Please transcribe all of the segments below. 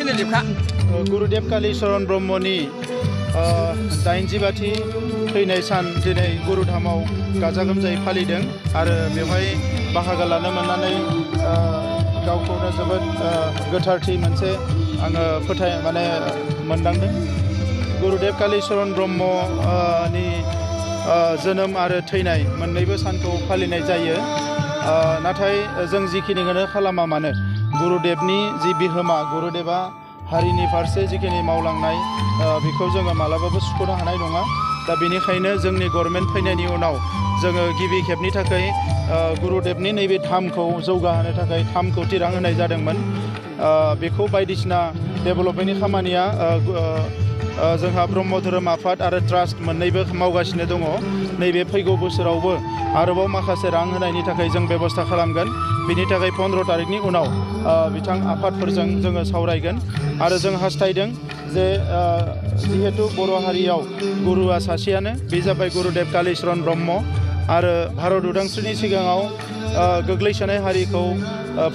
Channel लिबखा गुरुदेव कालीचरण ब्रह्मनि 85थि थैनाय सान दिनै गुरुधामाव गाजा गोमजायै फालिदों आरो बेवहाय बाहागो लानो मोननानै गावखौनो जोबोद गोथारथि मोनसे आङो मोनदांदों। गुरुदेव कालीचरण ब्रह्मनि जोनोम आरो थैनाय मोननैबो सानखौ फालिनाय जायो। नाथाय जों जिखिनिखौनो खालामा मानो गुरुदेवनि जि बिहोमा गुरुदेवा हारिनि फारसे जिखिनि मावलांनाय बेखौ जोङो मालाबाबो सुख'नो हानाय नङा। दा बेनिखायनो जोंनि गभर्नमेन्ट फैनायनि उनाव जोङो गिबि खेबनि थाखाय गुरुदेवनि नैबे धामखौ जौगाहोनो थाखाय 3 कोटि रां होनाय जादोंमोन। बेखौ बायदिसिना डेभेलपमेन्टनि खामानिया जोंहा ब्रह्म धोरोम आफाद आरो ट्रास्ट मोननैबो मावगासिनो दङ। नैबे फैगौ बोसोरावबो आरोबाव माखासे रां होनायनि थाखाय जों बेबस्था खालामगोन। बिनि थाखाय 15 तारिखनि उनाव बिथां आफादफोरजों जोङो सावरायगोन आरो जों हास्थायदों जे जिहेतु बर' हारियाव गुरुआ सासेयानो बे जाबाय गुरुदेव कालीचरण ब्रह्म आरो भारत उदांस्रिनि सिगाङाव गोग्लैसोनाय हारिखौ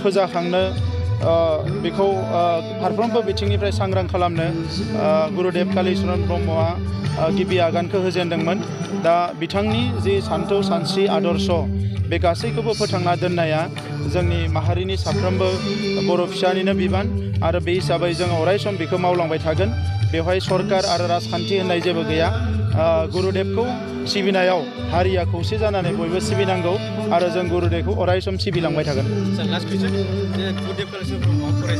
फोजाखांनो बेखौ फारफ्रोमबो बिथिंनिफ्राय सांग्रां खालामनो गुरुदेव कालीचरण ब्रह्मआ गिबि आगानखौ होजेनदोंमोन। दा बिथांनि जि सान्थौ सानस्रि आदर्श बे गासैखौबो फोथांना दोननाया जोंनि माहारिनि साफ्रोमबो बर' फिसानिनो बिबान आरो बे हिसाबै जों अरायसम बेखौ मावलांबाय थागोन। बेवहाय सरकार आरो राजखान्थि होननाय जेबो गैया। गुरुदेवखौ सिबिनायाव हारिया खौसे जानानै बयबो सिबिनांगौ आरो जों गुरुदेवखौ अरायसम सिबिलांबाय थागोन।